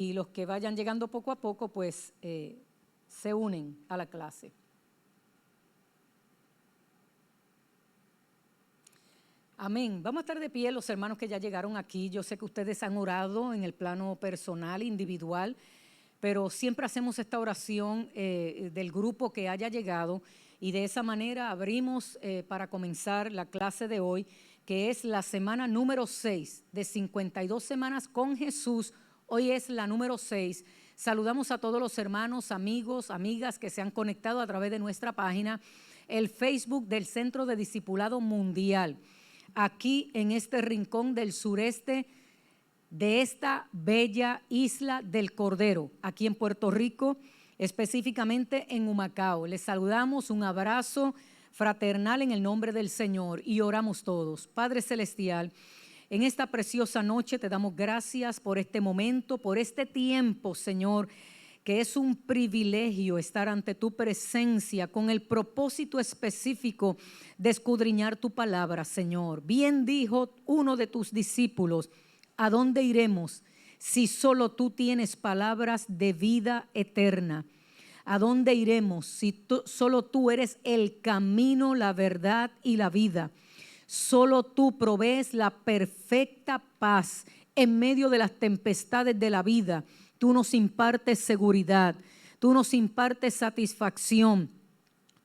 y los que vayan llegando poco a poco, pues se unen a la clase. Amén. Vamos a estar de pie los hermanos que ya llegaron aquí. Yo sé que ustedes han orado en el plano personal, individual, pero siempre hacemos esta oración del grupo que haya llegado y de esa manera abrimos para comenzar la clase de hoy, que es la semana número 6 de 52 semanas con Jesús. Hoy es la número 6. Saludamos a todos los hermanos, amigos, amigas que se han conectado a través de nuestra página, el Facebook del Centro de Discipulado Mundial, aquí en este rincón del sureste de esta bella isla del Cordero, aquí en Puerto Rico, específicamente en Humacao. Les saludamos, un abrazo fraternal en el nombre del Señor y oramos todos. Padre Celestial, en esta preciosa noche te damos gracias por este momento, por este tiempo, Señor, que es un privilegio estar ante tu presencia con el propósito específico de escudriñar tu palabra, Señor. Bien dijo uno de tus discípulos: ¿a dónde iremos si solo tú tienes palabras de vida eterna? ¿A dónde iremos si solo tú eres el camino, la verdad y la vida? Solo tú provees la perfecta paz en medio de las tempestades de la vida. Tú nos impartes seguridad, tú nos impartes satisfacción.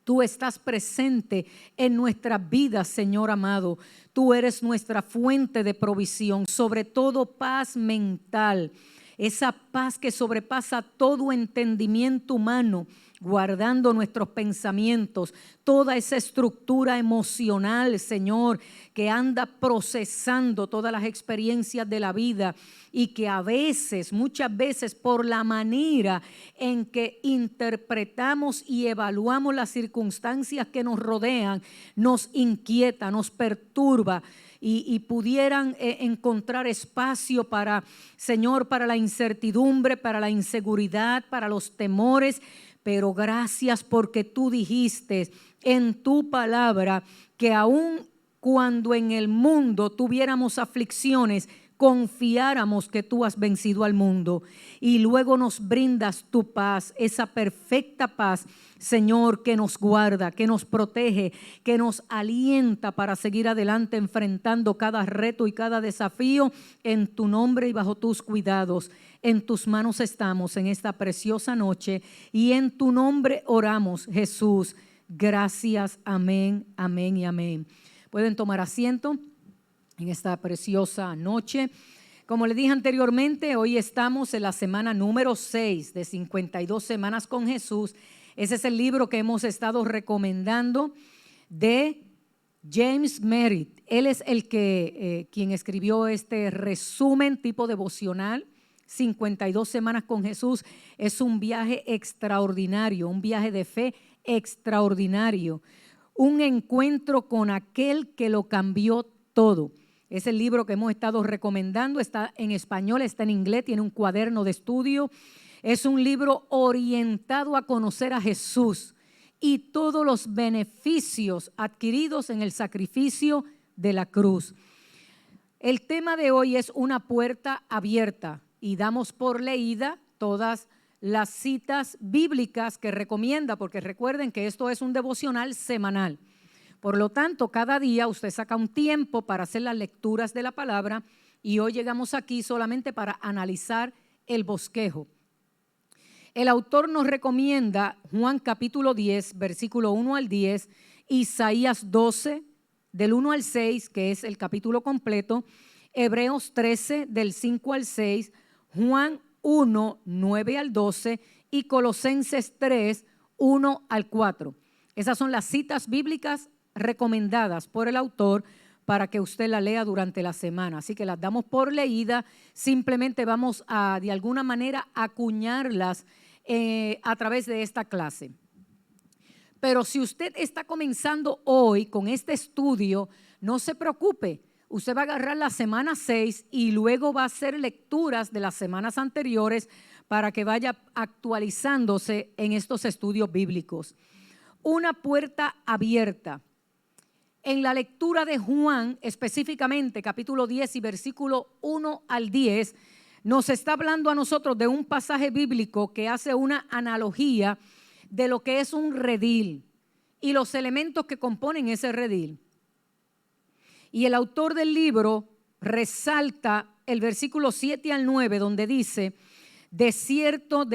Tú estás presente en nuestras vidas, Señor amado. Tú eres nuestra fuente de provisión, sobre todo paz mental. Esa paz que sobrepasa todo entendimiento humano, guardando nuestros pensamientos, toda esa estructura emocional, Señor, que anda procesando todas las experiencias de la vida y que a veces, muchas veces, por la manera en que interpretamos y evaluamos las circunstancias que nos rodean, nos inquieta, nos perturba. Y pudieran encontrar espacio para, Señor, para la incertidumbre, para la inseguridad, para los temores. Pero gracias porque tú dijiste en tu palabra que aun cuando en el mundo tuviéramos aflicciones, confiáramos que tú has vencido al mundo y luego nos brindas tu paz, esa perfecta paz, Señor, que nos guarda, que nos protege, que nos alienta para seguir adelante enfrentando cada reto y cada desafío en tu nombre y bajo tus cuidados. En tus manos estamos en esta preciosa noche y en tu nombre oramos, Jesús. Gracias, amén, amén y amén. Pueden tomar asiento en esta preciosa noche. Como le dije anteriormente, hoy estamos en la semana número 6 de 52 semanas con Jesús. Ese es el libro que hemos estado recomendando de James Merritt. Él es el que quien escribió este resumen tipo devocional, 52 semanas con Jesús. Es un viaje extraordinario, un viaje de fe extraordinario, un encuentro con aquel que lo cambió todo. Es el libro que hemos estado recomendando, está en español, está en inglés, tiene un cuaderno de estudio. Es un libro orientado a conocer a Jesús y todos los beneficios adquiridos en el sacrificio de la cruz. El tema de hoy es una puerta abierta y damos por leída todas las citas bíblicas que recomienda, porque recuerden que esto es un devocional semanal. Por lo tanto, cada día usted saca un tiempo para hacer las lecturas de la palabra y hoy llegamos aquí solamente para analizar el bosquejo. El autor nos recomienda Juan capítulo 10, versículo 1 al 10, Isaías 12, del 1 al 6, que es el capítulo completo, Hebreos 13, del 5 al 6, Juan 1, 9 al 12 y Colosenses 3, 1 al 4. Esas son las citas bíblicas recomendadas por el autor para que usted la lea durante la semana. Así que las damos por leída, simplemente vamos a de alguna manera acuñarlas a través de esta clase. Pero si usted está comenzando hoy con este estudio, no se preocupe. Usted va a agarrar la semana 6 y luego va a hacer lecturas de las semanas anteriores para que vaya actualizándose en estos estudios bíblicos. Una puerta abierta. En la lectura de Juan, específicamente capítulo 10 y versículo 1 al 10, nos está hablando a nosotros de un pasaje bíblico que hace una analogía de lo que es un redil y los elementos que componen ese redil. Y el autor del libro resalta el versículo 7 al 9, donde dice: de cierto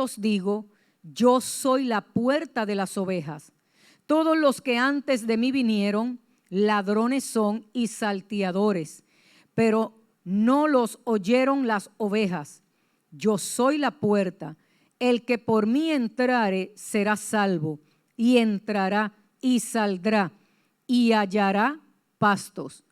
os digo, yo soy la puerta de las ovejas. Todos los que antes de mí vinieron, ladrones son y salteadores, pero no los oyeron las ovejas. Yo soy la puerta. El que por mí entrare será salvo, y entrará y saldrá y hallará pastos.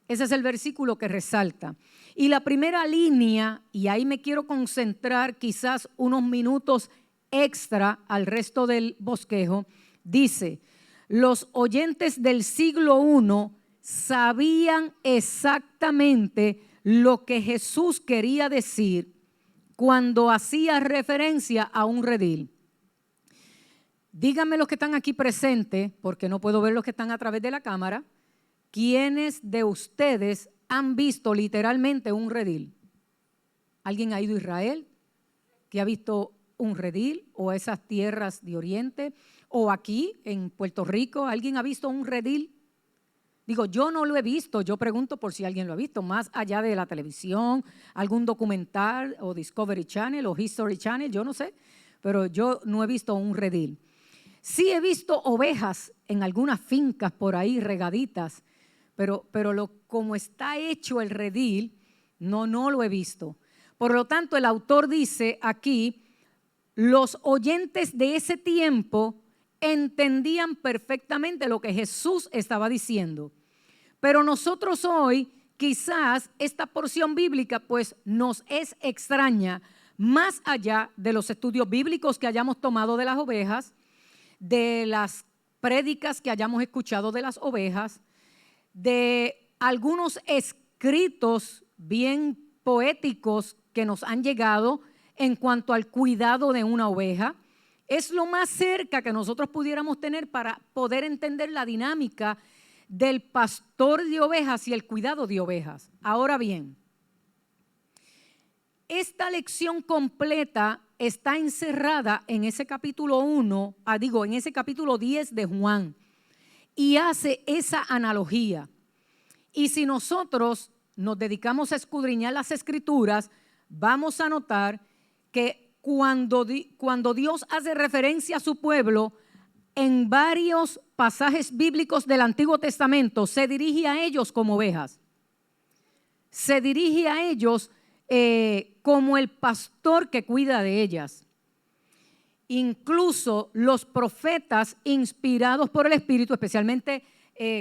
Ese es el versículo que resalta. Y la primera línea, y ahí me quiero concentrar quizás unos minutos extra al resto del bosquejo, dice: los oyentes del siglo I sabían exactamente lo que Jesús quería decir cuando hacía referencia a un redil. Díganme los que están aquí presentes, porque no puedo ver los que están a través de la cámara, ¿quiénes de ustedes han visto literalmente un redil? ¿Alguien ha ido a Israel que ha visto un redil, o a esas tierras de Oriente, o aquí en Puerto Rico? ¿Alguien ha visto un redil? Digo, yo no lo he visto, yo pregunto por si alguien lo ha visto, más allá de la televisión, algún documental o Discovery Channel o History Channel, yo no sé, pero yo no he visto un redil. Sí he visto ovejas en algunas fincas por ahí regaditas, pero como está hecho el redil, no lo he visto. Por lo tanto, el autor dice aquí: los oyentes de ese tiempo entendían perfectamente lo que Jesús estaba diciendo. Pero nosotros hoy, quizás esta porción bíblica pues nos es extraña, más allá de los estudios bíblicos que hayamos tomado de las ovejas, de las prédicas que hayamos escuchado de las ovejas, de algunos escritos bien poéticos que nos han llegado en cuanto al cuidado de una oveja. Es lo más cerca que nosotros pudiéramos tener para poder entender la dinámica del pastor de ovejas y el cuidado de ovejas. Ahora bien, esta lección completa está encerrada en ese capítulo 1, en ese capítulo 10 de Juan, y hace esa analogía. Y si nosotros nos dedicamos a escudriñar las escrituras, vamos a notar que cuando Dios hace referencia a su pueblo, en varios pasajes bíblicos del Antiguo Testamento, se dirige a ellos como ovejas. Se dirige a ellos como el pastor que cuida de ellas. Incluso los profetas inspirados por el Espíritu, especialmente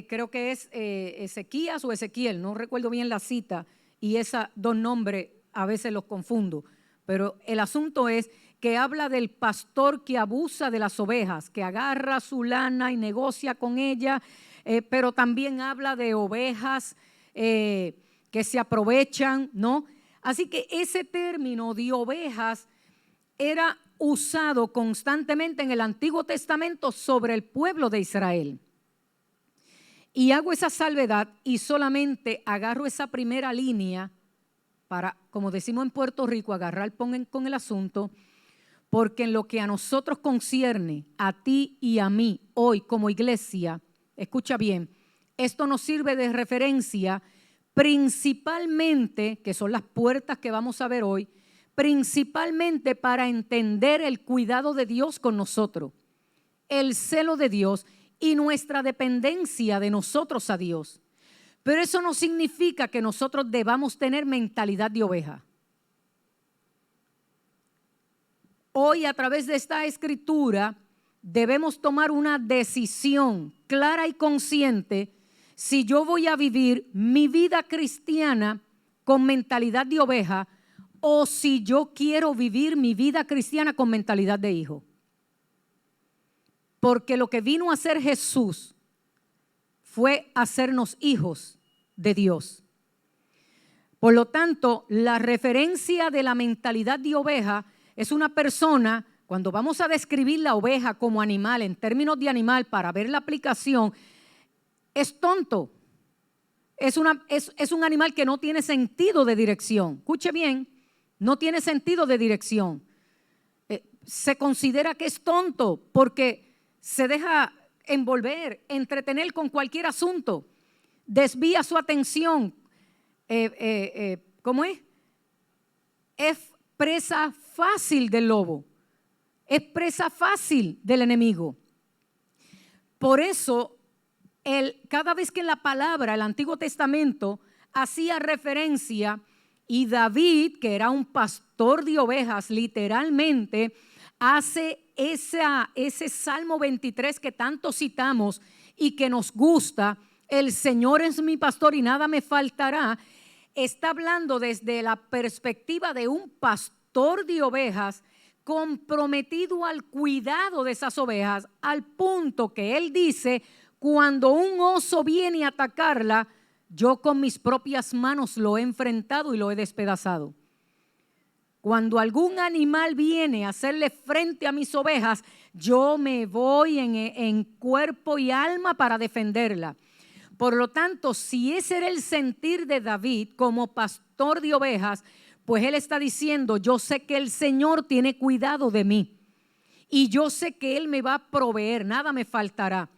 creo que es Ezequías o Ezequiel, no recuerdo bien la cita, y esos dos nombres a veces los confundo, pero el asunto es que habla del pastor que abusa de las ovejas, que agarra su lana y negocia con ella, pero también habla de ovejas que se aprovechan, ¿no? Así que ese término de ovejas era usado constantemente en el Antiguo Testamento sobre el pueblo de Israel. Y hago esa salvedad y solamente agarro esa primera línea para, como decimos en Puerto Rico, agarrar con el asunto, porque en lo que a nosotros concierne, a ti y a mí, hoy como iglesia, escucha bien, esto nos sirve de referencia principalmente, que son las puertas que vamos a ver hoy, principalmente para entender el cuidado de Dios con nosotros, el celo de Dios y nuestra dependencia de nosotros a Dios. Pero eso no significa que nosotros debamos tener mentalidad de oveja. Hoy, a través de esta escritura, debemos tomar una decisión clara y consciente si yo voy a vivir mi vida cristiana con mentalidad de oveja o si yo quiero vivir mi vida cristiana con mentalidad de hijo. Porque lo que vino a hacer Jesús fue hacernos hijos de Dios. Por lo tanto, la referencia de la mentalidad de oveja es una persona, cuando vamos a describir la oveja como animal, en términos de animal, para ver la aplicación, es tonto. Es un animal que no tiene sentido de dirección. Escuche bien, no tiene sentido de dirección. Se considera que es tonto porque se deja envolver, entretener con cualquier asunto, desvía su atención. ¿Cómo es? Es presa fácil del lobo, es presa fácil del enemigo. Por eso, cada vez que en la palabra, el Antiguo Testamento, hacía referencia, y David, que era un pastor de ovejas, literalmente hace ese Salmo 23 que tanto citamos y que nos gusta, el Señor es mi pastor y nada me faltará. Está hablando desde la perspectiva de un pastor de ovejas comprometido al cuidado de esas ovejas, al punto que él dice, cuando un oso viene a atacarla, yo con mis propias manos lo he enfrentado y lo he despedazado. Cuando algún animal viene a hacerle frente a mis ovejas, yo me voy en cuerpo y alma para defenderla. Por lo tanto, si ese era el sentir de David como pastor de ovejas, pues él está diciendo, yo sé que el Señor tiene cuidado de mí y yo sé que Él me va a proveer, nada me faltará.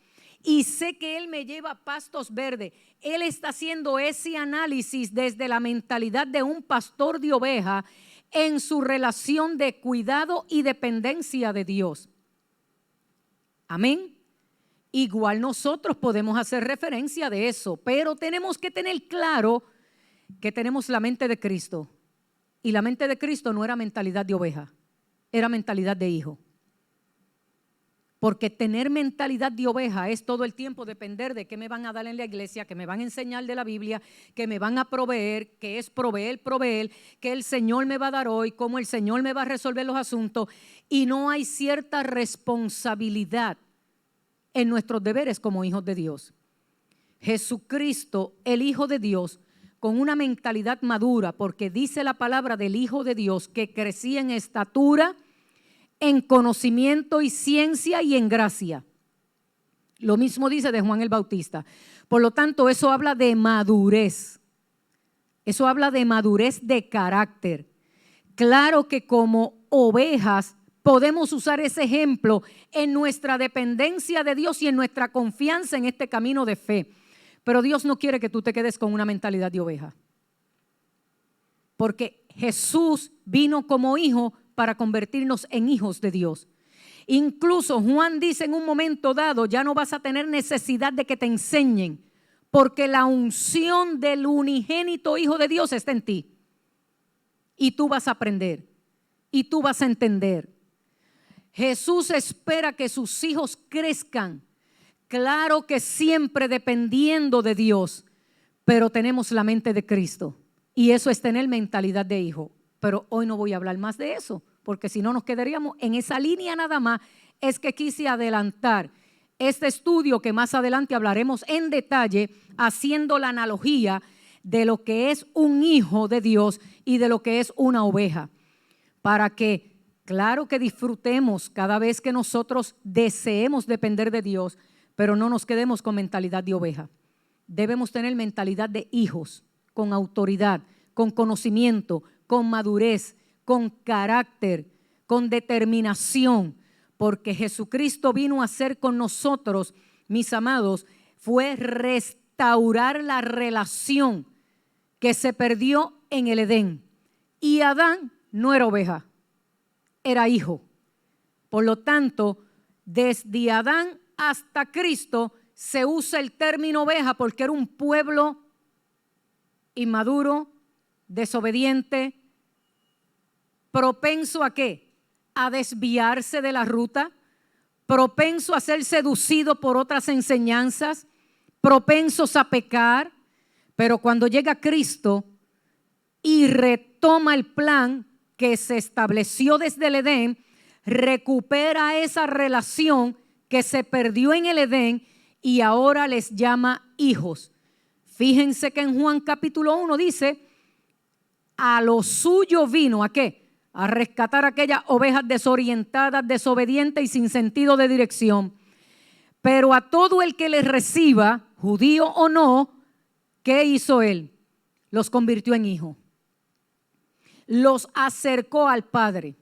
Y sé que Él me lleva a pastos verdes. Él está haciendo ese análisis desde la mentalidad de un pastor de oveja en su relación de cuidado y dependencia de Dios. Amén. Igual nosotros podemos hacer referencia de eso, pero tenemos que tener claro que tenemos la mente de Cristo. Y la mente de Cristo no era mentalidad de oveja, era mentalidad de hijo. Porque tener mentalidad de oveja es todo el tiempo depender de qué me van a dar en la iglesia, que me van a enseñar de la Biblia, que me van a proveer, que es proveer, que el Señor me va a dar hoy, cómo el Señor me va a resolver los asuntos. Y no hay cierta responsabilidad en nuestros deberes como hijos de Dios. Jesucristo, el Hijo de Dios, con una mentalidad madura, porque dice la palabra del Hijo de Dios que crecía en estatura, en conocimiento y ciencia y en gracia. Lo mismo dice de Juan el Bautista. Por lo tanto, eso habla de madurez. Eso habla de madurez de carácter. Claro que como ovejas podemos usar ese ejemplo en nuestra dependencia de Dios y en nuestra confianza en este camino de fe. Pero Dios no quiere que tú te quedes con una mentalidad de oveja. Porque Jesús vino como hijo para convertirnos en hijos de Dios. Incluso Juan dice en un momento dado, ya no vas a tener necesidad de que te enseñen, porque la unción del unigénito Hijo de Dios está en ti. Y tú vas a aprender, y tú vas a entender. Jesús espera que sus hijos crezcan. Claro que siempre dependiendo de Dios, pero tenemos la mente de Cristo. Y eso es tener mentalidad de hijo. Pero hoy no voy a hablar más de eso, porque si no nos quedaríamos en esa línea nada más. Es que quise adelantar este estudio que más adelante hablaremos en detalle, haciendo la analogía de lo que es un hijo de Dios y de lo que es una oveja. Para que, claro que disfrutemos cada vez que nosotros deseemos depender de Dios, pero no nos quedemos con mentalidad de oveja. Debemos tener mentalidad de hijos, con autoridad, con conocimiento, con madurez, con carácter, con determinación, porque Jesucristo vino a hacer con nosotros, mis amados, fue restaurar la relación que se perdió en el Edén. Y Adán no era oveja, era hijo. Por lo tanto, desde Adán hasta Cristo se usa el término oveja porque era un pueblo inmaduro, desobediente, propenso ¿a qué? A desviarse de la ruta, propenso a ser seducido por otras enseñanzas, propensos a pecar. Pero cuando llega Cristo y retoma el plan que se estableció desde el Edén, recupera esa relación que se perdió en el Edén y ahora les llama hijos. Fíjense que en Juan capítulo 1 dice, a lo suyo vino, ¿a qué? A rescatar aquellas ovejas desorientadas, desobedientes y sin sentido de dirección. Pero a todo el que les reciba, judío o no, ¿qué hizo él? Los convirtió en hijos. los acercó al Padre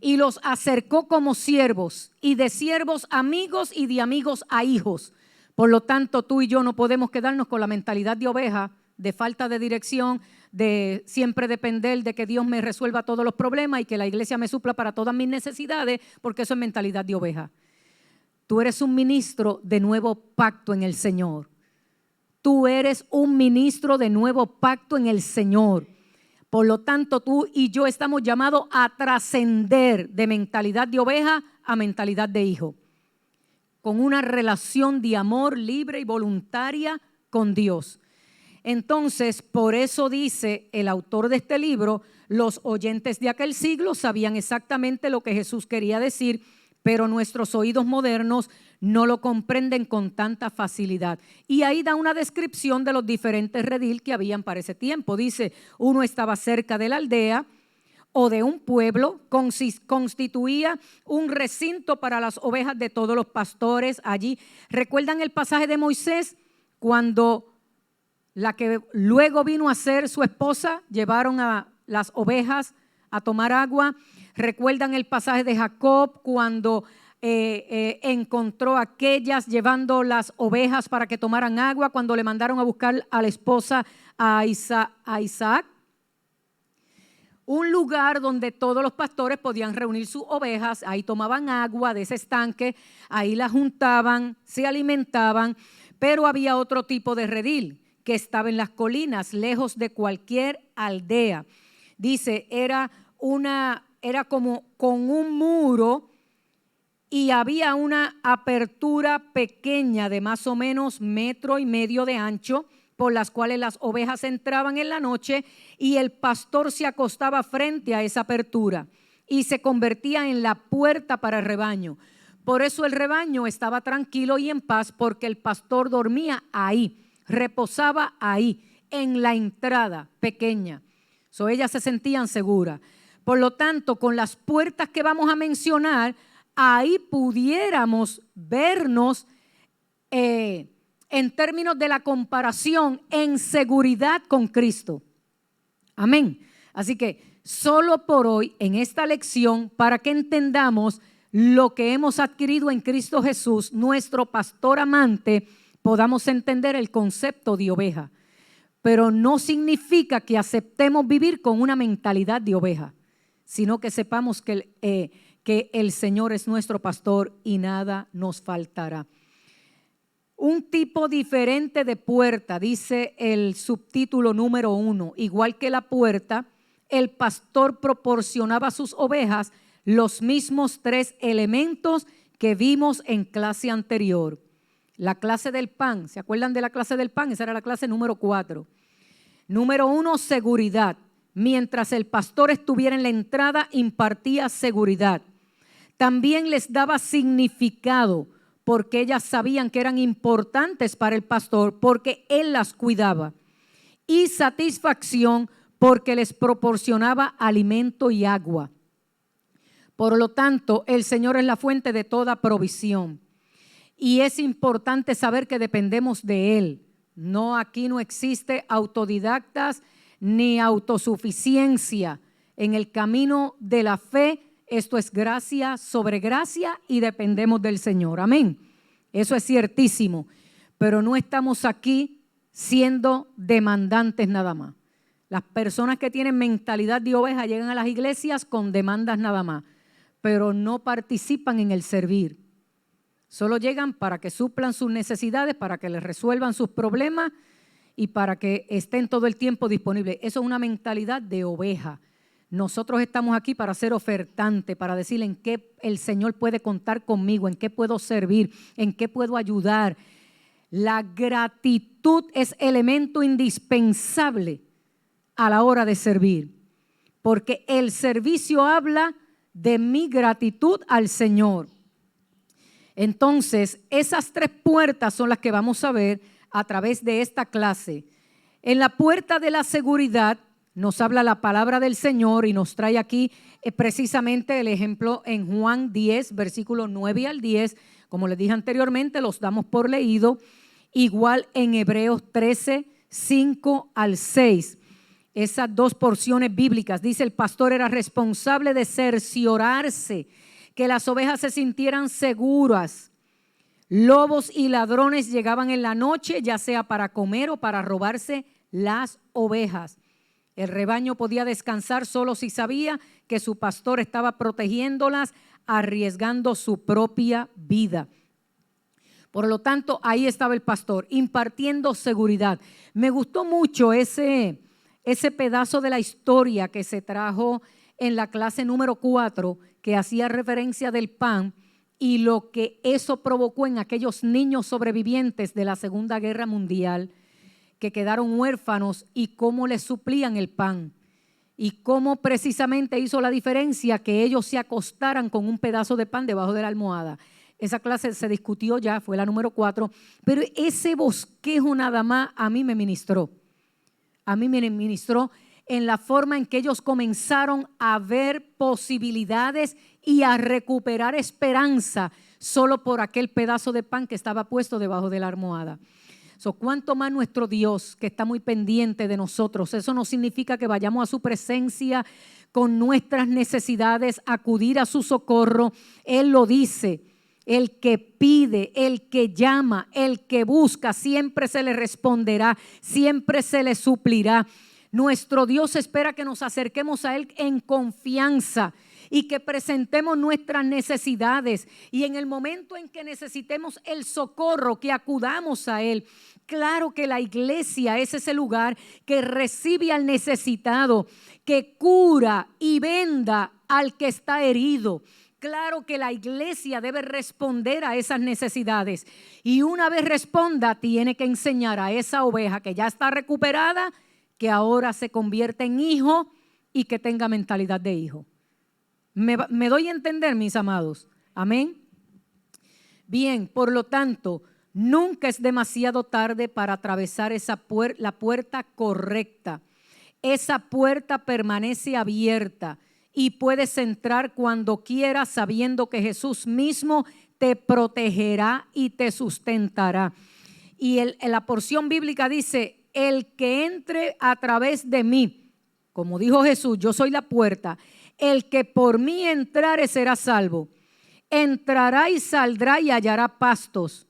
y los acercó como siervos, y de siervos amigos y de amigos a hijos. Por lo tanto, tú y yo no podemos quedarnos con la mentalidad de oveja, de falta de dirección, de siempre depender de que Dios me resuelva todos los problemas y que la iglesia me supla para todas mis necesidades, porque eso es mentalidad de oveja. Tú eres un ministro de nuevo pacto en el Señor. Tú eres un ministro de nuevo pacto en el Señor. Por lo tanto, tú y yo estamos llamados a trascender de mentalidad de oveja a mentalidad de hijo, con una relación de amor libre y voluntaria con Dios. Entonces, por eso dice el autor de este libro, los oyentes de aquel siglo sabían exactamente lo que Jesús quería decir, pero nuestros oídos modernos no lo comprenden con tanta facilidad. Y ahí da una descripción de los diferentes redil que habían para ese tiempo. Dice, uno estaba cerca de la aldea o de un pueblo, constituía un recinto para las ovejas de todos los pastores allí. ¿Recuerdan el pasaje de Moisés? Cuando la que luego vino a ser su esposa, llevaron a las ovejas a tomar agua. ¿Recuerdan el pasaje de Jacob cuando encontró a aquellas llevando las ovejas para que tomaran agua, cuando le mandaron a buscar a la esposa a Isaac? Un lugar donde todos los pastores podían reunir sus ovejas, ahí tomaban agua de ese estanque, ahí las juntaban, se alimentaban, pero había otro tipo de redil que estaba en las colinas, lejos de cualquier aldea. Dice, era como con un muro y había una apertura pequeña de más o menos 1,5 metros de ancho, por las cuales las ovejas entraban en la noche y el pastor se acostaba frente a esa apertura y se convertía en la puerta para el rebaño. Por eso el rebaño estaba tranquilo y en paz, porque el pastor dormía ahí, reposaba ahí, en la entrada pequeña. Ellas se sentían seguras. Por lo tanto, con las puertas que vamos a mencionar, ahí pudiéramos vernos en términos de la comparación en seguridad con Cristo. Amén. Así que solo por hoy, en esta lección, para que entendamos lo que hemos adquirido en Cristo Jesús, nuestro pastor amante, podamos entender el concepto de oveja. Pero no significa que aceptemos vivir con una mentalidad de oveja, sino que sepamos que el Señor es nuestro pastor y nada nos faltará. Un tipo diferente de puerta, dice el subtítulo número 1. Igual que la puerta, el pastor proporcionaba a sus ovejas los mismos 3 elementos que vimos en clase anterior. La clase del pan, ¿se acuerdan de la clase del pan? Esa era la clase número 4. Número 1, seguridad. Mientras el pastor estuviera en la entrada, impartía seguridad. También les daba significado, porque ellas sabían que eran importantes para el pastor, porque él las cuidaba. Y satisfacción, porque les proporcionaba alimento y agua. Por lo tanto, el Señor es la fuente de toda provisión. Y es importante saber que dependemos de Él. No, aquí no existe autodidactas ni autosuficiencia. En el camino de la fe, esto es gracia sobre gracia y dependemos del Señor. Amén. Eso es ciertísimo. Pero no estamos aquí siendo demandantes nada más. Las personas que tienen mentalidad de oveja llegan a las iglesias con demandas nada más, pero no participan en el servir. Solo llegan para que suplan sus necesidades, para que les resuelvan sus problemas y para que estén todo el tiempo disponibles. Eso es una mentalidad de oveja. Nosotros estamos aquí para ser ofertantes, para decirle en qué el Señor puede contar conmigo, en qué puedo servir, en qué puedo ayudar. La gratitud es elemento indispensable a la hora de servir, porque el servicio habla de mi gratitud al Señor. Entonces, esas 3 puertas son las que vamos a ver a través de esta clase. En la puerta de la seguridad nos habla la palabra del Señor y nos trae aquí precisamente el ejemplo en Juan 10, versículos 9 al 10. Como les dije anteriormente, los damos por leído. Igual en Hebreos 13, 5 al 6. esas dos porciones bíblicas. Dice, el pastor era responsable de cerciorarse que las ovejas se sintieran seguras. Lobos y ladrones llegaban en la noche, ya sea para comer o para robarse las ovejas. El rebaño podía descansar solo si sabía que su pastor estaba protegiéndolas, arriesgando su propia vida. Por lo tanto, ahí estaba el pastor, impartiendo seguridad. Me gustó mucho ese pedazo de la historia que se trajo en la clase número 4, que hacía referencia del pan y lo que eso provocó en aquellos niños sobrevivientes de la Segunda Guerra Mundial que quedaron huérfanos y cómo les suplían el pan y cómo precisamente hizo la diferencia que ellos se acostaran con un pedazo de pan debajo de la almohada. Esa clase se discutió ya, fue la número 4, pero ese bosquejo nada más a mí me ministró. A mí me ministró en la forma en que ellos comenzaron a ver posibilidades y a recuperar esperanza solo por aquel pedazo de pan que estaba puesto debajo de la almohada. Cuánto más nuestro Dios, que está muy pendiente de nosotros. Eso no significa que vayamos a su presencia con nuestras necesidades, acudir a su socorro. Él lo dice. El que pide, el que llama, el que busca, siempre se le responderá, siempre se le suplirá. Nuestro Dios espera que nos acerquemos a Él en confianza y que presentemos nuestras necesidades. Y en el momento en que necesitemos el socorro, que acudamos a Él. Claro que la iglesia es ese lugar que recibe al necesitado, que cura y venda al que está herido. Claro que la iglesia debe responder a esas necesidades y una vez responda tiene que enseñar a esa oveja que ya está recuperada que ahora se convierta en hijo y que tenga mentalidad de hijo. ¿Me doy a entender, mis amados? Amén. Bien, por lo tanto, nunca es demasiado tarde para atravesar la puerta correcta. Esa puerta permanece abierta. Y puedes entrar cuando quieras sabiendo que Jesús mismo te protegerá y te sustentará. Y la porción bíblica dice, el que entre a través de mí, como dijo Jesús, yo soy la puerta, el que por mí entrare será salvo. Entrará y saldrá y hallará pastos.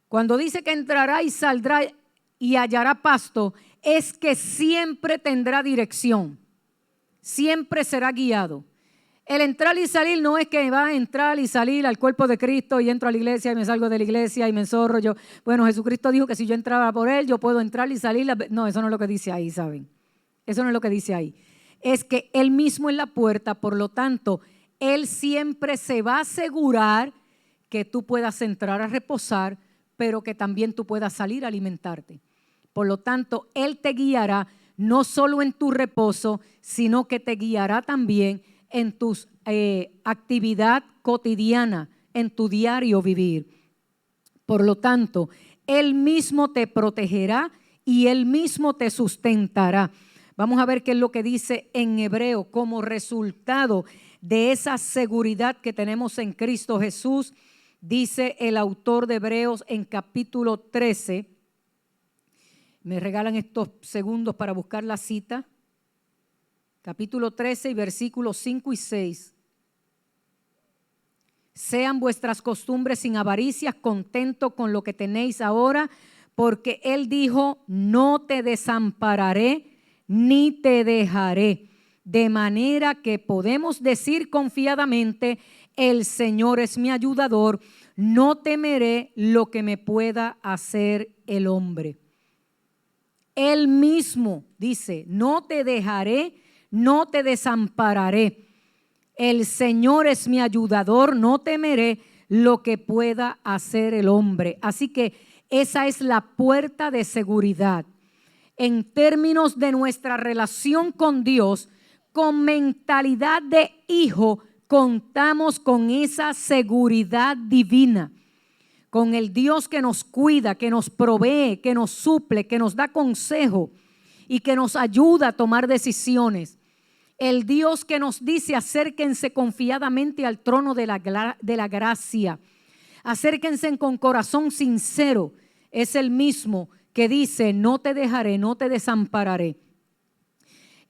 Cuando dice que entrará y saldrá y hallará pasto, es que siempre tendrá dirección. Siempre será guiado. El entrar y salir no es que va a entrar y salir al cuerpo de Cristo y entro a la iglesia y me salgo de la iglesia y me enzorro. Bueno, Jesucristo dijo que si yo entraba por Él, yo puedo entrar y salir. No, eso no es lo que dice ahí, ¿saben? Eso no es lo que dice ahí. Es que Él mismo es la puerta, por lo tanto, Él siempre se va a asegurar que tú puedas entrar a reposar, pero que también tú puedas salir a alimentarte. Por lo tanto, Él te guiará no solo en tu reposo, sino que te guiará también en tu actividad cotidiana, en tu diario vivir. Por lo tanto, Él mismo te protegerá y Él mismo te sustentará. Vamos a ver qué es lo que dice en Hebreo como resultado de esa seguridad que tenemos en Cristo Jesús. Dice el autor de Hebreos en capítulo 13. Me regalan estos segundos para buscar la cita. Capítulo 13 y versículos 5 y 6. Sean vuestras costumbres sin avaricia, contentos con lo que tenéis ahora, porque Él dijo, no te desampararé ni te dejaré. De manera que podemos decir confiadamente, el Señor es mi ayudador, no temeré lo que me pueda hacer el hombre. Él mismo dice, no te dejaré, no te desampararé. El Señor es mi ayudador, no temeré lo que pueda hacer el hombre. Así que esa es la puerta de seguridad. En términos de nuestra relación con Dios, con mentalidad de hijo, contamos con esa seguridad divina. Con el Dios que nos cuida, que nos provee, que nos suple, que nos da consejo y que nos ayuda a tomar decisiones. El Dios que nos dice acérquense confiadamente al trono de la gracia. Acérquense con corazón sincero. Es el mismo que dice no te dejaré, no te desampararé.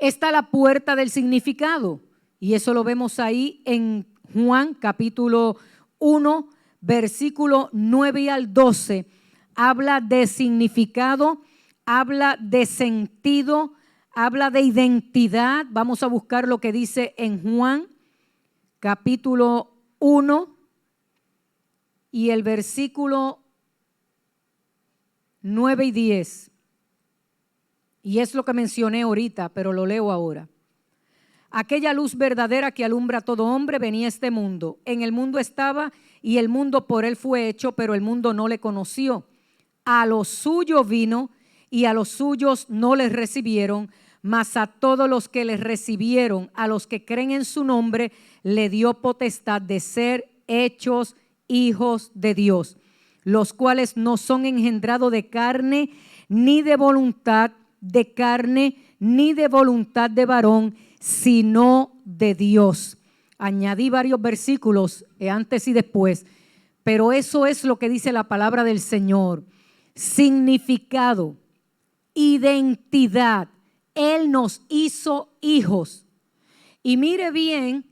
está la puerta del significado. Y eso lo vemos ahí en Juan capítulo 1, versículo 9 al 12. Habla de significado, habla de sentido, habla de identidad. Vamos a buscar lo que dice en Juan capítulo 1 y el versículo 9 y 10. Y es lo que mencioné ahorita, pero lo leo ahora. Aquella luz verdadera que alumbra a todo hombre venía a este mundo. En el mundo estaba y el mundo por él fue hecho, pero el mundo no le conoció. A los suyos vino y a los suyos no les recibieron, mas a todos los que les recibieron, a los que creen en su nombre, le dio potestad de ser hechos hijos de Dios, los cuales no son engendrados de carne, ni de voluntad de carne, ni de voluntad de varón, sino de Dios. Añadí varios versículos antes y después, pero eso es lo que dice la palabra del Señor. Significado, identidad. Él nos hizo hijos. Y mire bien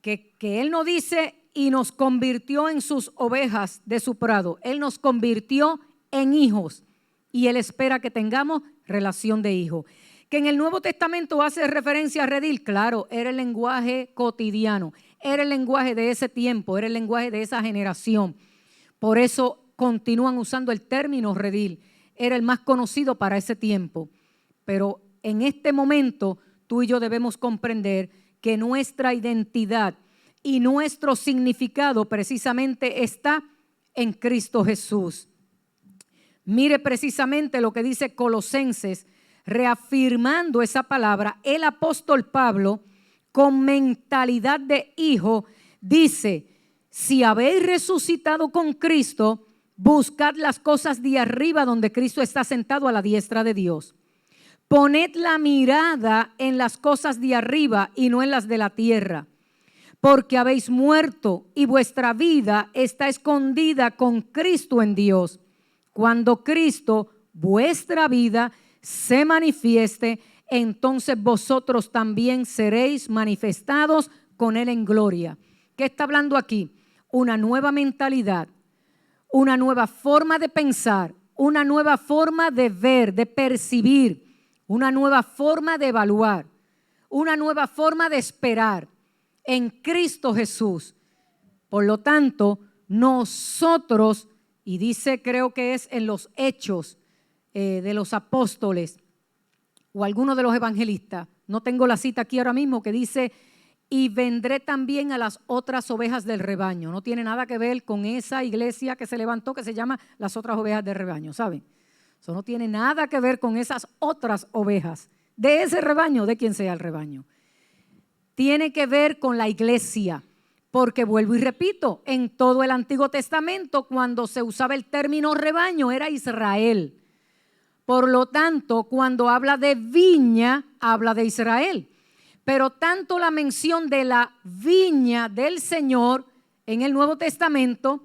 que Él no dice y nos convirtió en sus ovejas de su prado. Él nos convirtió en hijos y Él espera que tengamos relación de hijo. Que en el Nuevo Testamento hace referencia a redil, claro, era el lenguaje cotidiano, era el lenguaje de ese tiempo, era el lenguaje de esa generación. Por eso continúan usando el término redil, era el más conocido para ese tiempo. Pero en este momento tú y yo debemos comprender que nuestra identidad y nuestro significado precisamente está en Cristo Jesús. Mire precisamente lo que dice Colosenses, reafirmando esa palabra. El apóstol Pablo, con mentalidad de hijo, dice: si habéis resucitado con Cristo, buscad las cosas de arriba donde Cristo está sentado a la diestra de Dios. Poned la mirada en las cosas de arriba y no en las de la tierra, porque habéis muerto y vuestra vida está escondida con Cristo en Dios. Cuando Cristo, vuestra vida, se manifieste, entonces vosotros también seréis manifestados con Él en gloria. ¿Qué está hablando aquí? Una nueva mentalidad, una nueva forma de pensar, una nueva forma de ver, de percibir, una nueva forma de evaluar, una nueva forma de esperar en Cristo Jesús. Por lo tanto, nosotros, y dice, creo que es en los Hechos de los Apóstoles o alguno de los evangelistas, no tengo la cita aquí ahora mismo, que dice: y vendré también a las otras ovejas del rebaño. No tiene nada que ver con esa iglesia que se levantó que se llama las otras ovejas del rebaño, ¿saben? Eso no tiene nada que ver con esas otras ovejas de ese rebaño, de quien sea el rebaño. Tiene que ver con la iglesia, porque vuelvo y repito, en todo el Antiguo Testamento cuando se usaba el término rebaño era Israel. Por lo tanto, cuando habla de viña, habla de Israel. Pero tanto la mención de la viña del Señor en el Nuevo Testamento,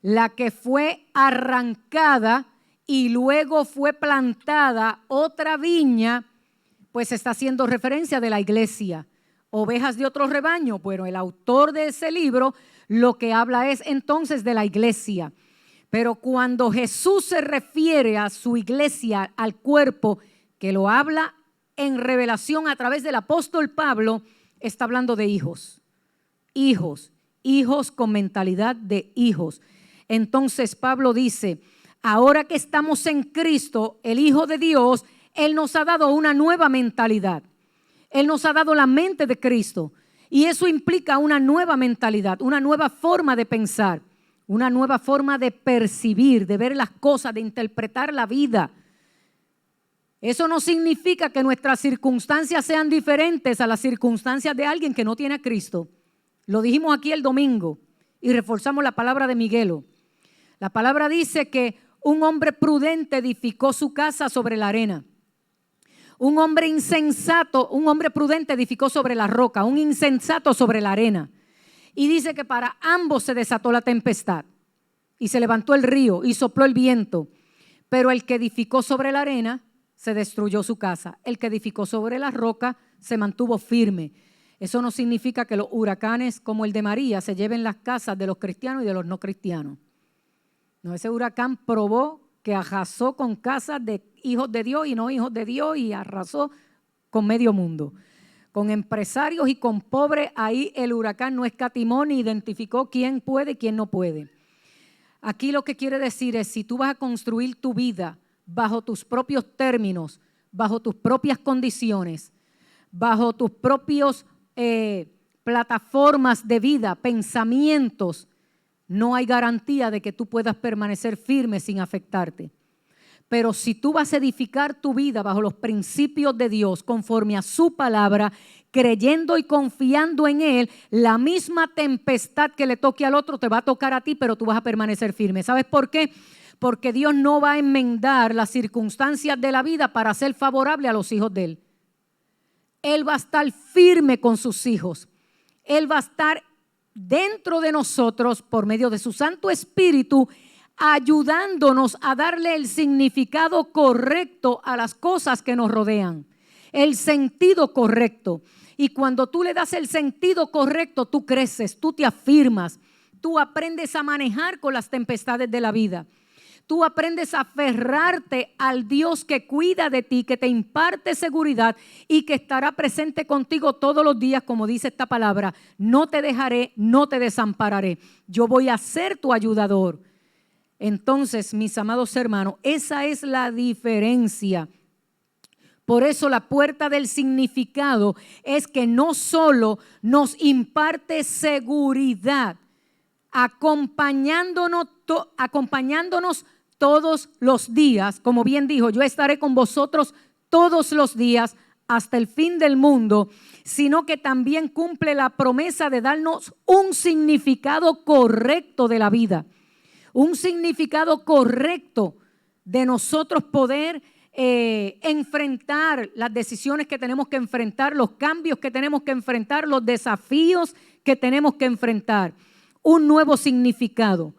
la que fue arrancada y luego fue plantada otra viña, pues está haciendo referencia de la iglesia. Ovejas de otro rebaño. Bueno, el autor de ese libro lo que habla es entonces de la iglesia. Pero cuando Jesús se refiere a su iglesia, al cuerpo, que lo habla en revelación a través del apóstol Pablo, está hablando de hijos. Hijos con mentalidad de hijos. Entonces Pablo dice: ahora que estamos en Cristo, el Hijo de Dios, Él nos ha dado una nueva mentalidad. Él nos ha dado la mente de Cristo. Y eso implica una nueva mentalidad, una nueva forma de pensar, una nueva forma de percibir, de ver las cosas, de interpretar la vida. Eso no significa que nuestras circunstancias sean diferentes a las circunstancias de alguien que no tiene a Cristo. Lo dijimos aquí el domingo y reforzamos la palabra de Miguelo. La palabra dice que un hombre prudente edificó su casa sobre la arena. Un hombre insensato, un hombre prudente edificó sobre la roca, un insensato sobre la arena. Y dice que para ambos se desató la tempestad y se levantó el río y sopló el viento. Pero el que edificó sobre la arena se destruyó su casa. El que edificó sobre la roca se mantuvo firme. Eso no significa que los huracanes como el de María se lleven las casas de los cristianos y de los no cristianos. No, ese huracán probó que arrasó con casas de hijos de Dios y no hijos de Dios y arrasó con medio mundo. Con empresarios y con pobres, ahí el huracán no escatimó ni identificó quién puede y quién no puede. Aquí lo que quiere decir es, si tú vas a construir tu vida bajo tus propios términos, bajo tus propias condiciones, bajo tus propios plataformas de vida, pensamientos, no hay garantía de que tú puedas permanecer firme sin afectarte. Pero si tú vas a edificar tu vida bajo los principios de Dios, conforme a su palabra, creyendo y confiando en Él, la misma tempestad que le toque al otro te va a tocar a ti, pero tú vas a permanecer firme. ¿Sabes por qué? Porque Dios no va a enmendar las circunstancias de la vida para ser favorable a los hijos de Él. Él va a estar firme con sus hijos. Él va a estar dentro de nosotros por medio de su Santo Espíritu, ayudándonos a darle el significado correcto a las cosas que nos rodean, el sentido correcto. Y cuando tú le das el sentido correcto, tú creces, tú te afirmas, tú aprendes a manejar con las tempestades de la vida. Tú aprendes a aferrarte al Dios que cuida de ti, que te imparte seguridad y que estará presente contigo todos los días, como dice esta palabra. No te dejaré, no te desampararé. Yo voy a ser tu ayudador. Entonces, mis amados hermanos, esa es la diferencia. Por eso la puerta del significado es que no solo nos imparte seguridad, acompañándonos todos los días, como bien dijo, yo estaré con vosotros todos los días hasta el fin del mundo, sino que también cumple la promesa de darnos un significado correcto de la vida, un significado correcto de nosotros poder enfrentar las decisiones que tenemos que enfrentar, los cambios que tenemos que enfrentar, los desafíos que tenemos que enfrentar. Un nuevo significado.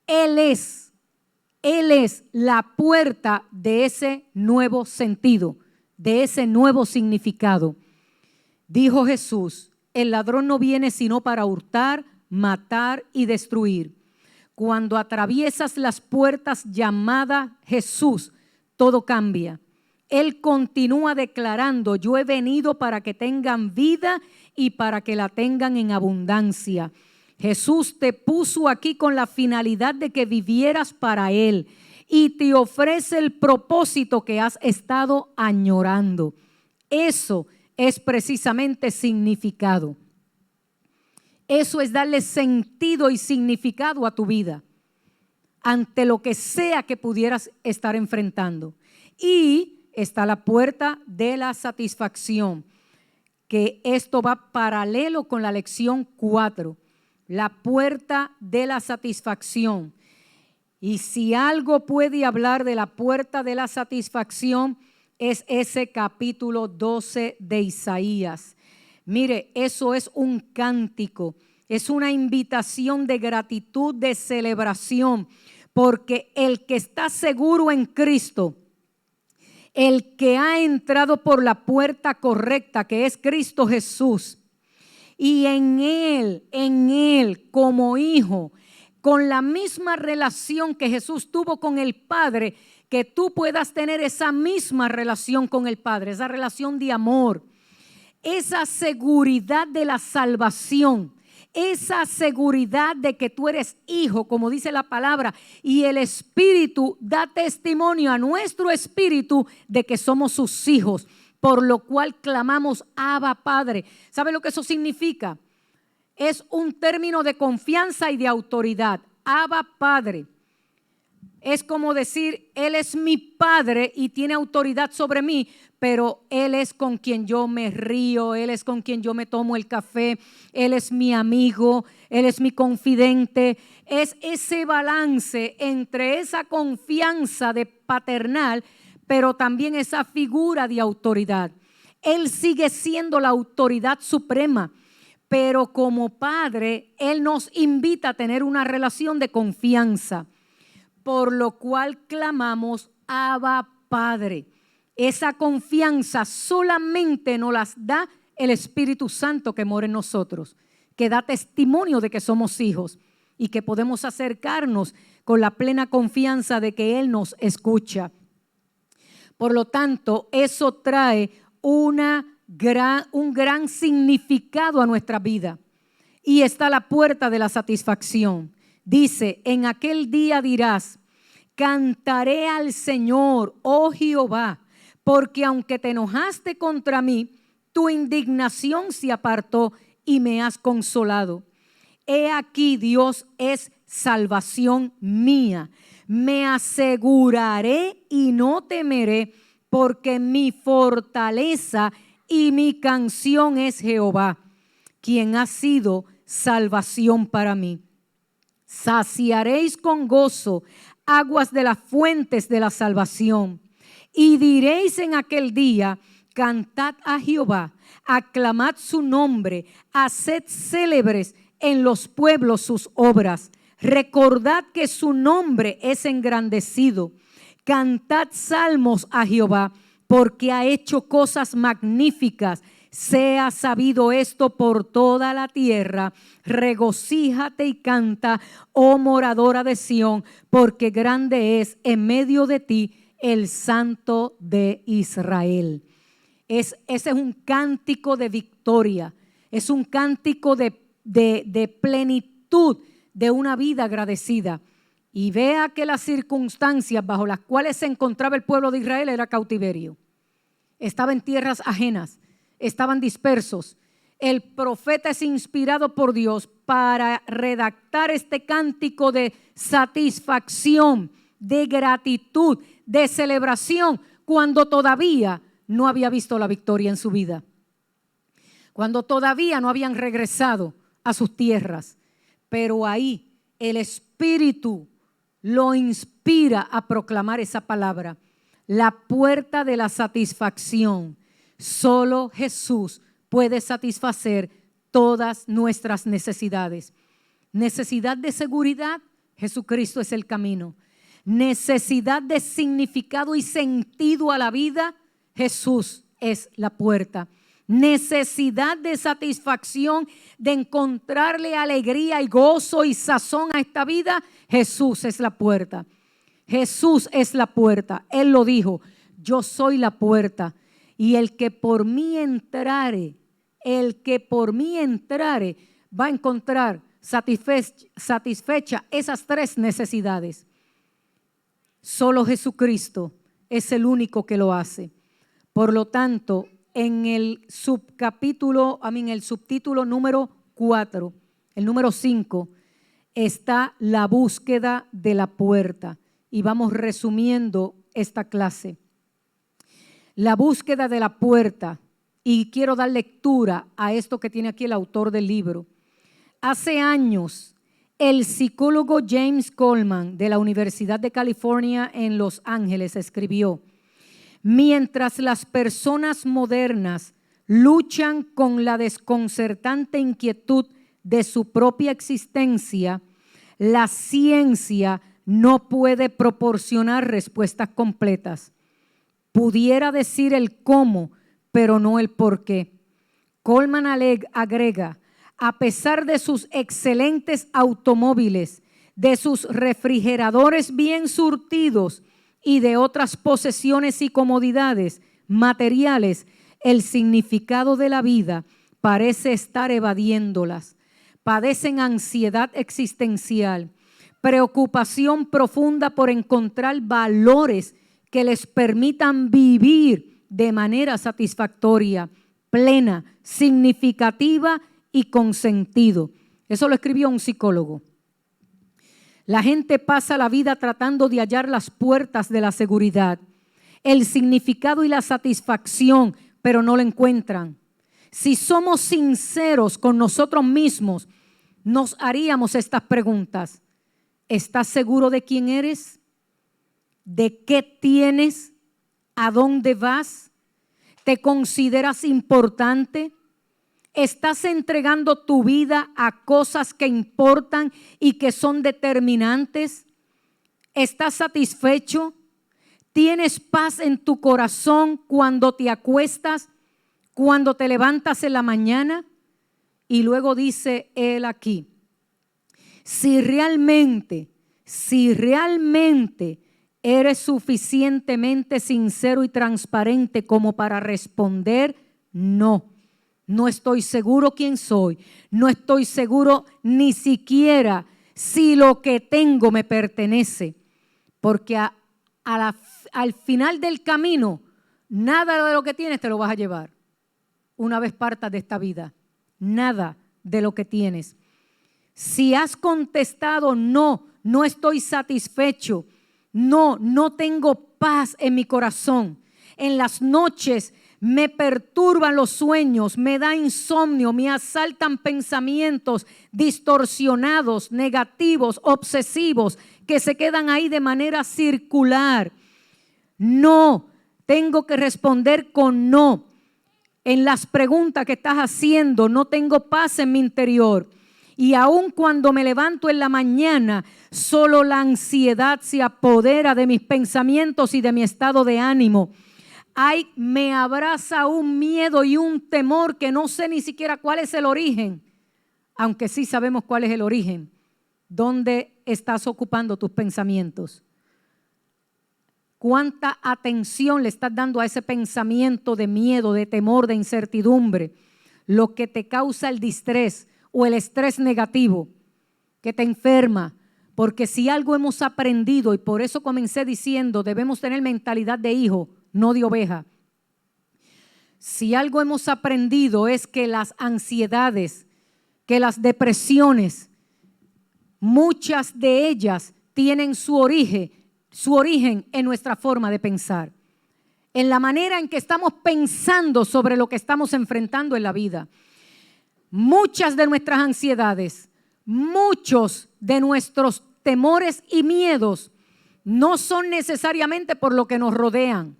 Él es la puerta de ese nuevo sentido, de ese nuevo significado. Dijo Jesús, el ladrón no viene sino para hurtar, matar y destruir. Cuando atraviesas las puertas llamadas Jesús, todo cambia. Él continúa declarando, yo he venido para que tengan vida y para que la tengan en abundancia. Jesús te puso aquí con la finalidad de que vivieras para Él y te ofrece el propósito que has estado añorando. Eso es precisamente significado. Eso es darle sentido y significado a tu vida ante lo que sea que pudieras estar enfrentando. Y está la puerta de la satisfacción, que esto va paralelo con la lección 4. La puerta de la satisfacción. Y si algo puede hablar de la puerta de la satisfacción, es ese capítulo 12 de Isaías. Mire, eso es un cántico, es una invitación de gratitud, de celebración, porque el que está seguro en Cristo, el que ha entrado por la puerta correcta, que es Cristo Jesús, y en Él como hijo, con la misma relación que Jesús tuvo con el Padre, que tú puedas tener esa misma relación con el Padre, esa relación de amor, esa seguridad de la salvación, esa seguridad de que tú eres hijo, como dice la palabra, y el Espíritu da testimonio a nuestro espíritu de que somos sus hijos. Por lo cual clamamos, Abba, Padre. ¿Sabe lo que eso significa? Es un término de confianza y de autoridad. Abba, Padre. Es como decir, Él es mi Padre y tiene autoridad sobre mí, pero Él es con quien yo me río, Él es con quien yo me tomo el café, Él es mi amigo, Él es mi confidente. Es ese balance entre esa confianza de paternal, pero también esa figura de autoridad. Él sigue siendo la autoridad suprema, pero como Padre, Él nos invita a tener una relación de confianza, por lo cual clamamos, Abba, Padre. Esa confianza solamente nos las da el Espíritu Santo que mora en nosotros, que da testimonio de que somos hijos y que podemos acercarnos con la plena confianza de que Él nos escucha. Por lo tanto, eso trae un gran significado a nuestra vida. Y está la puerta de la satisfacción. Dice, en aquel día dirás, cantaré al Señor, oh Jehová, porque aunque te enojaste contra mí, tu indignación se apartó y me has consolado. He aquí, Dios es salvación mía. Me aseguraré y no temeré, porque mi fortaleza y mi canción es Jehová, quien ha sido salvación para mí. Saciaréis con gozo aguas de las fuentes de la salvación. Y diréis en aquel día, cantad a Jehová, aclamad su nombre, haced célebres en los pueblos sus obras. Recordad que su nombre es engrandecido. Cantad salmos a Jehová, porque ha hecho cosas magníficas. Sea sabido esto por toda la tierra. Regocíjate y canta, oh moradora de Sión, porque grande es en medio de ti el Santo de Israel. Ese es un cántico de victoria, es un cántico de plenitud de una vida agradecida. Y vea que las circunstancias bajo las cuales se encontraba el pueblo de Israel era cautiverio. Estaba en tierras ajenas, estaban dispersos. El profeta es inspirado por Dios para redactar este cántico de satisfacción, de gratitud, de celebración, cuando todavía no había visto la victoria en su vida, cuando todavía no habían regresado a sus tierras. Pero ahí el Espíritu lo inspira a proclamar esa palabra, la puerta de la satisfacción. Solo Jesús puede satisfacer todas nuestras necesidades. Necesidad de seguridad, Jesucristo es el camino. Necesidad de significado y sentido a la vida, Jesús es la puerta. Necesidad de satisfacción, de encontrarle alegría y gozo y sazón a esta vida, Jesús es la puerta. Jesús es la puerta. Él lo dijo, yo soy la puerta. Y el que por mí entrare va a encontrar satisfecha esas tres necesidades. Solo Jesucristo es el único que lo hace. Por lo tanto, en el subtítulo número 4, el número 5, está la búsqueda de la puerta. Y vamos resumiendo esta clase. La búsqueda de la puerta. Y quiero dar lectura a esto que tiene aquí el autor del libro. Hace años, el psicólogo James Goldman de la Universidad de California en Los Ángeles escribió: mientras las personas modernas luchan con la desconcertante inquietud de su propia existencia, la ciencia no puede proporcionar respuestas completas. Pudiera decir el cómo, pero no el por qué. Goldman agrega, a pesar de sus excelentes automóviles, de sus refrigeradores bien surtidos y de otras posesiones y comodidades materiales, el significado de la vida parece estar evadiéndolas. Padecen ansiedad existencial, preocupación profunda por encontrar valores que les permitan vivir de manera satisfactoria, plena, significativa y con sentido. Eso lo escribió un psicólogo. La gente pasa la vida tratando de hallar las puertas de la seguridad, el significado y la satisfacción, pero no lo encuentran. Si somos sinceros con nosotros mismos, nos haríamos estas preguntas. ¿Estás seguro de quién eres? ¿De qué tienes? ¿A dónde vas? ¿Te consideras importante? ¿Estás entregando tu vida a cosas que importan y que son determinantes? ¿Estás satisfecho? ¿Tienes paz en tu corazón cuando te acuestas, cuando te levantas en la mañana? Y luego dice él aquí, si realmente eres suficientemente sincero y transparente como para responder, no estoy seguro quién soy, no estoy seguro ni siquiera si lo que tengo me pertenece, porque al final del camino, nada de lo que tienes te lo vas a llevar. Una vez partas de esta vida, nada de lo que tienes. Si has contestado no estoy satisfecho, no tengo paz en mi corazón. En las noches me perturban los sueños, me da insomnio, me asaltan pensamientos distorsionados, negativos, obsesivos, que se quedan ahí de manera circular. No, tengo que responder con no. En las preguntas que estás haciendo, no tengo paz en mi interior. Y aun cuando me levanto en la mañana, solo la ansiedad se apodera de mis pensamientos y de mi estado de ánimo. Me abraza un miedo y un temor que no sé ni siquiera cuál es el origen, aunque sí sabemos cuál es el origen. ¿Dónde estás ocupando tus pensamientos? ¿Cuánta atención le estás dando a ese pensamiento de miedo, de temor, de incertidumbre? Lo que te causa el distrés o el estrés negativo que te enferma. Porque si algo hemos aprendido, y por eso comencé diciendo, debemos tener mentalidad de hijo, no de oveja. Si algo hemos aprendido es que las ansiedades, que las depresiones, muchas de ellas tienen su origen en nuestra forma de pensar, en la manera en que estamos pensando sobre lo que estamos enfrentando en la vida. Muchas de nuestras ansiedades, muchos de nuestros temores y miedos no son necesariamente por lo que nos rodean,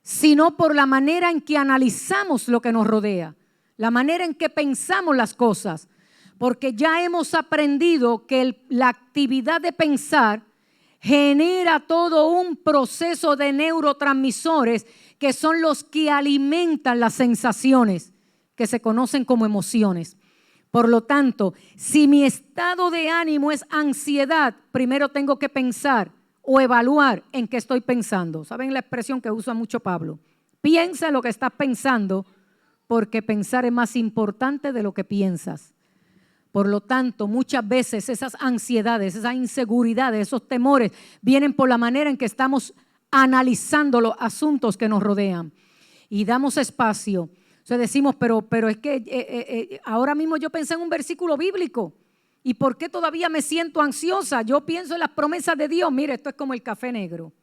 sino por la manera en que analizamos lo que nos rodea, la manera en que pensamos las cosas, porque ya hemos aprendido que la actividad de pensar genera todo un proceso de neurotransmisores que son los que alimentan las sensaciones que se conocen como emociones. Por lo tanto, si mi estado de ánimo es ansiedad, primero tengo que pensar o evaluar en qué estoy pensando. ¿Saben la expresión que usa mucho Pablo? Piensa en lo que estás pensando, porque pensar es más importante de lo que piensas. Por lo tanto, muchas veces esas ansiedades, esas inseguridades, esos temores vienen por la manera en que estamos analizando los asuntos que nos rodean. Y damos espacio. O sea, decimos, pero es que ahora mismo yo pensé en un versículo bíblico. ¿Y por qué todavía me siento ansiosa? Yo pienso en las promesas de Dios. Mire, esto es como el café negro.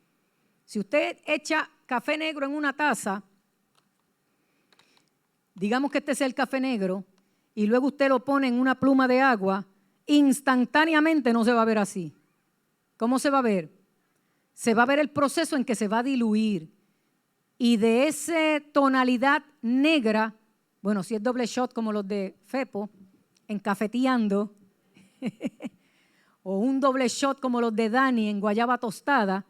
Si usted echa café negro en una taza, digamos que este sea el café negro, y luego usted lo pone en una pluma de agua, instantáneamente no se va a ver así. ¿Cómo se va a ver? Se va a ver el proceso en que se va a diluir. Y de esa tonalidad negra, bueno, si es doble shot como los de Fepo, encafeteando, o un doble shot como los de Dani en guayaba tostada,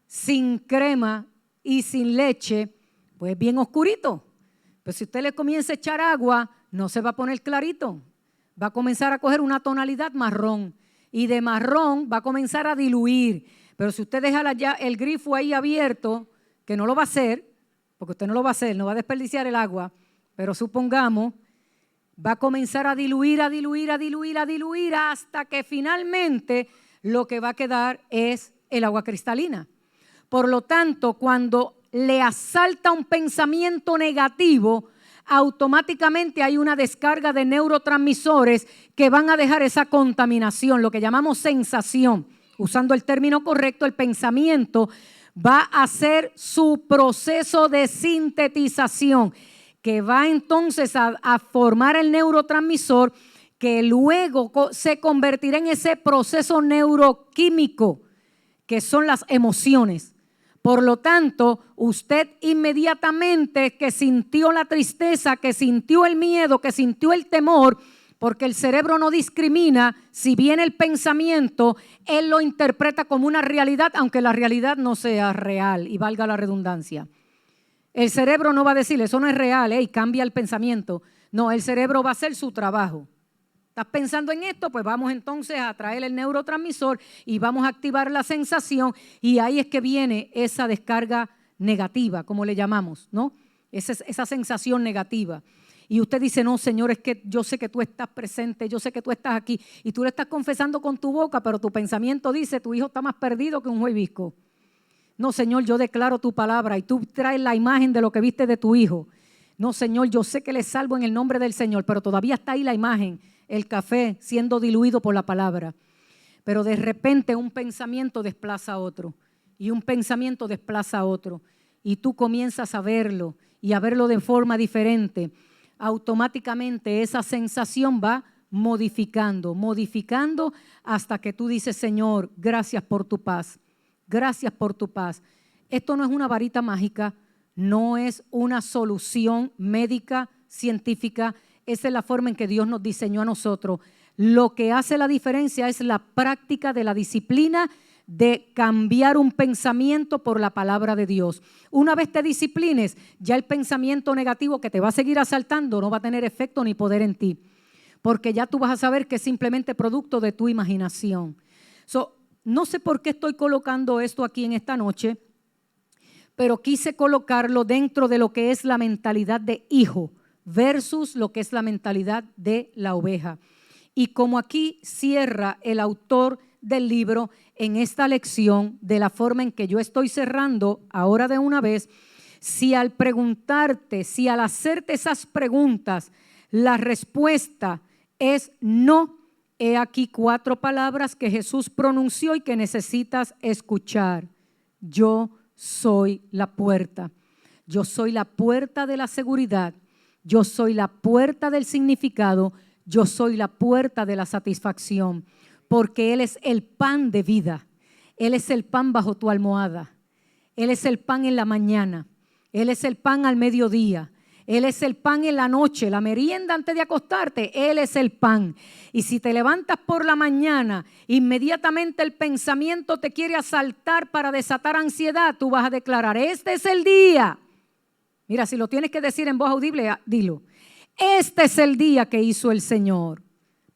sin crema y sin leche, pues bien oscurito. Pero si usted le comienza a echar agua, no se va a poner clarito, va a comenzar a coger una tonalidad marrón, y de marrón va a comenzar a diluir. Pero si usted deja el grifo ahí abierto, que no lo va a hacer, porque usted no lo va a hacer, no va a desperdiciar el agua, pero supongamos, va a comenzar a diluir hasta que finalmente lo que va a quedar es el agua cristalina. Por lo tanto, cuando le asalta un pensamiento negativo, automáticamente hay una descarga de neurotransmisores que van a dejar esa contaminación, lo que llamamos sensación. Usando el término correcto, el pensamiento va a hacer su proceso de sintetización, que va entonces a formar el neurotransmisor que luego se convertirá en ese proceso neuroquímico que son las emociones. Por lo tanto, usted inmediatamente que sintió la tristeza, que sintió el miedo, que sintió el temor, Porque el cerebro no discrimina. Si viene el pensamiento, él lo interpreta como una realidad, aunque la realidad no sea real, y valga la redundancia. El cerebro no va a decir, eso no es real, y cambia el pensamiento. No, el cerebro va a hacer su trabajo. ¿Estás pensando en esto? Pues vamos entonces a traer el neurotransmisor y vamos a activar la sensación, y ahí es que viene esa descarga negativa, como le llamamos, ¿no? Esa sensación negativa. Y usted dice, no, Señor, es que yo sé que tú estás presente, yo sé que tú estás aquí, y tú le estás confesando con tu boca, pero tu pensamiento dice, tu hijo está más perdido que un huevisco. No, Señor, yo declaro tu palabra y tú traes la imagen de lo que viste de tu hijo. No, Señor, yo sé que le salvo en el nombre del Señor, pero todavía está ahí la imagen, el café siendo diluido por la palabra. Pero de repente un pensamiento desplaza a otro y un pensamiento desplaza a otro. Y tú comienzas a verlo y a verlo de forma diferente. Automáticamente esa sensación va modificando hasta que tú dices, Señor, gracias por tu paz. Gracias por tu paz. Esto no es una varita mágica, no es una solución médica, científica. Esa es la forma en que Dios nos diseñó a nosotros. Lo que hace la diferencia es la práctica de la disciplina de cambiar un pensamiento por la palabra de Dios. Una vez te disciplines, ya el pensamiento negativo que te va a seguir asaltando no va a tener efecto ni poder en ti, porque ya tú vas a saber que es simplemente producto de tu imaginación. No sé por qué estoy colocando esto aquí en esta noche, pero quise colocarlo dentro de lo que es la mentalidad de hijo versus lo que es la mentalidad de la oveja. Y como aquí cierra el autor del libro en esta lección, de la forma en que yo estoy cerrando ahora de una vez, si al preguntarte, si al hacerte esas preguntas, la respuesta es no, he aquí 4 palabras que Jesús pronunció y que necesitas escuchar. Yo soy la puerta. Yo soy la puerta de la seguridad. Yo soy la puerta del significado. Yo soy la puerta de la satisfacción. Porque Él es el pan de vida. Él es el pan bajo tu almohada. Él es el pan en la mañana. Él es el pan al mediodía. Él es el pan en la noche, la merienda antes de acostarte. Él es el pan. Y si te levantas por la mañana, inmediatamente el pensamiento te quiere asaltar para desatar ansiedad, tú vas a declarar, este es el día. Mira, si lo tienes que decir en voz audible, dilo. Este es el día que hizo el Señor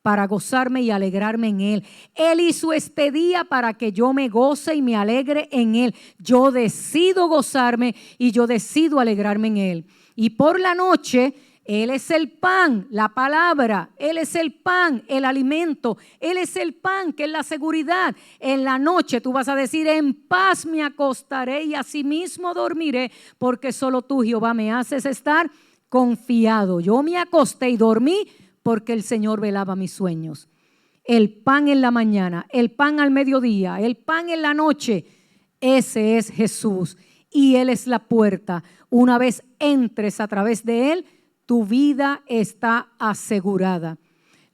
para gozarme y alegrarme en Él. Él hizo este día para que yo me goce y me alegre en Él. Yo decido gozarme y yo decido alegrarme en Él. Y por la noche, Él es el pan, la palabra. Él es el pan, el alimento. Él es el pan, que es la seguridad. En la noche tú vas a decir, en paz me acostaré y asimismo dormiré, porque solo tú, Jehová, me haces estar confiado. Yo me acosté y dormí porque el Señor velaba mis sueños. El pan en la mañana, el pan al mediodía, el pan en la noche. Ese es Jesús. Y Él es la puerta. Una vez entres a través de Él, tu vida está asegurada.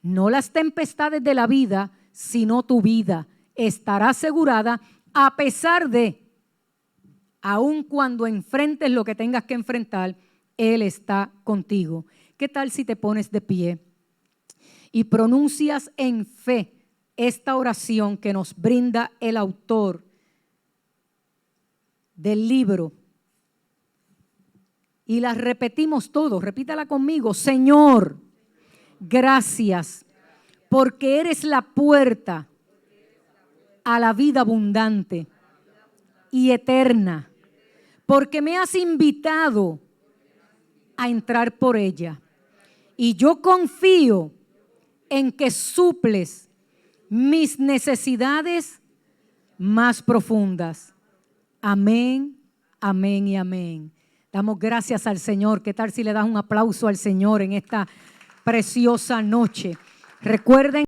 No las tempestades de la vida, sino tu vida estará asegurada a pesar de, aun cuando enfrentes lo que tengas que enfrentar, Él está contigo. ¿Qué tal si te pones de pie y pronuncias en fe esta oración que nos brinda el autor del libro? Y la repetimos todos, repítala conmigo. Señor, gracias, porque eres la puerta a la vida abundante y eterna, porque me has invitado a entrar por ella. Y yo confío en que suples mis necesidades más profundas. Amén, amén y amén. Damos gracias al Señor. ¿Qué tal si le das un aplauso al Señor en esta preciosa noche? Recuerden